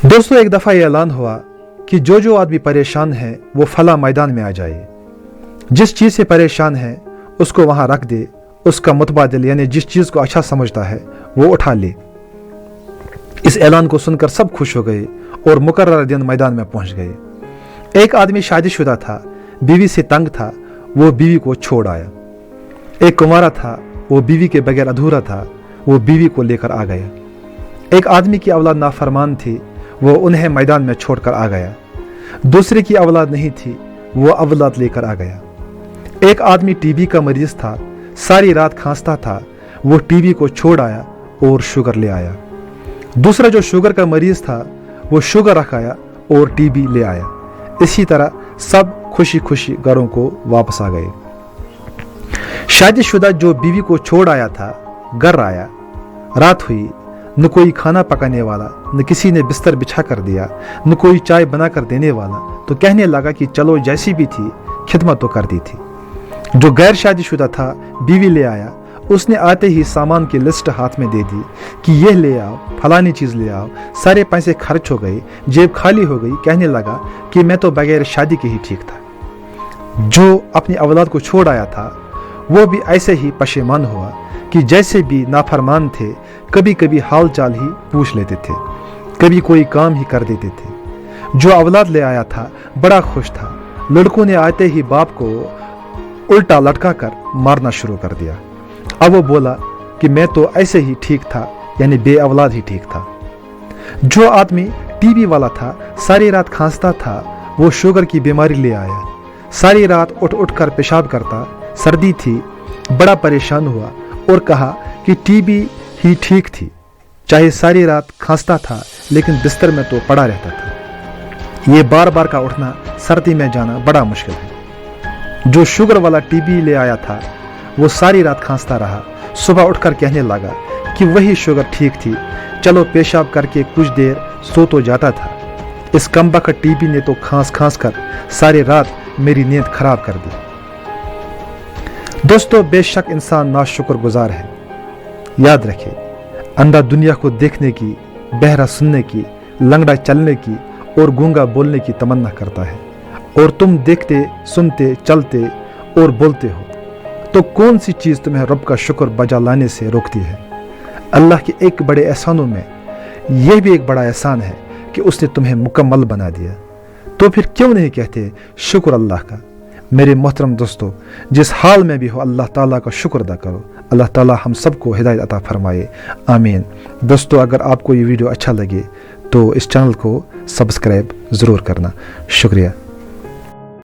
दोस्तों, एक दफ़ा ये ऐलान हुआ कि जो आदमी परेशान है वो फला मैदान में आ जाए, जिस चीज़ से परेशान है उसको वहाँ रख दे, उसका मुतबादिल यानी जिस चीज़ को अच्छा समझता है वो उठा ले। इस ऐलान को सुनकर सब खुश हो गए और मुकर्रर दिन मैदान में पहुंच गए। एक आदमी शादीशुदा था, बीवी से तंग था, वो बीवी को छोड़ आया। एक कुंवारा था, वो बीवी के बगैर अधूरा था, वो बीवी को लेकर आ गया। एक आदमी की औलाद नाफरमान थी, वो उन्हें मैदान में छोड़कर आ गया। दूसरे की औलाद नहीं थी, वो औलाद लेकर आ गया। एक आदमी टीबी का मरीज था, सारी रात खांसता था, वो टीबी को छोड़ आया और शुगर ले आया। दूसरा जो शुगर का मरीज था वो शुगर रखाया और टीबी ले आया। इसी तरह सब खुशी खुशी घरों को वापस आ गए। शादीशुदा जो बीवी को छोड़ आया था घर आया, रात हुई, न कोई खाना पकाने वाला, न किसी ने बिस्तर बिछा कर दिया, न कोई चाय बना कर देने वाला, तो कहने लगा कि चलो जैसी भी थी खिदमत तो कर दी थी। जो गैर शादीशुदा था बीवी ले आया, उसने आते ही सामान की लिस्ट हाथ में दे दी कि यह ले आओ, फलानी चीज़ ले आओ। सारे पैसे खर्च हो गए, जेब खाली हो गई। कहने लगा कि मैं तो बगैर शादी के ही ठीक था। जो अपनी औलाद को छोड़ आया था वो भी ऐसे ही पशेमान हुआ कि जैसे भी नाफरमान थे, कभी कभी हाल चाल ही पूछ लेते थे, कभी कोई काम ही कर देते थे। जो औलाद ले आया था बड़ा खुश था। लड़कों ने आते ही बाप को उल्टा लटका कर मारना शुरू कर दिया। अब वो बोला कि मैं तो ऐसे ही ठीक था, यानी बे औलाद ही ठीक था। जो आदमी टीबी वाला था, सारी रात खांसता था, वो शुगर की बीमारी ले आया। सारी रात उठ उठ कर पेशाब करता, सर्दी थी, बड़ा परेशान हुआ और कहा कि टीबी ही ठीक थी। चाहे सारी रात खांसता था लेकिन बिस्तर में तो पड़ा रहता था। ये बार बार का उठना, सर्दी में जाना बड़ा मुश्किल है। जो शुगर वाला टीबी ले आया था वो सारी रात खांसता रहा। सुबह उठकर कहने लगा कि वही शुगर ठीक थी, चलो पेशाब करके कुछ देर सो तो जाता था। इस कमबख्त टीबी ने तो खांस खांस कर सारी रात मेरी नींद खराब कर दी। दोस्तों, बेशक इंसान नाशुक्र गुजार है। याद रखें, अंधा दुनिया को देखने की, बहरा सुनने की, लंगड़ा चलने की और गूंगा बोलने की तमन्ना करता है, और तुम देखते, सुनते, चलते और बोलते हो, तो कौन सी चीज़ तुम्हें रब का शुक्र बजा लाने से रोकती है? अल्लाह के एक बड़े एहसानों में यह भी एक बड़ा एहसान है कि उसने तुम्हें मुकम्मल बना दिया। तो फिर क्यों नहीं कहते शुक्र अल्लाह का? मेरे मोहतरम दोस्तों, जिस हाल में भी हो अल्लाह ताला का शुक्र अदा करो। अल्लाह ताला हम सबको हिदायत अता फरमाए, आमीन। दोस्तों, अगर आपको ये वीडियो अच्छा लगे तो इस चैनल को सब्सक्राइब ज़रूर करना। शुक्रिया।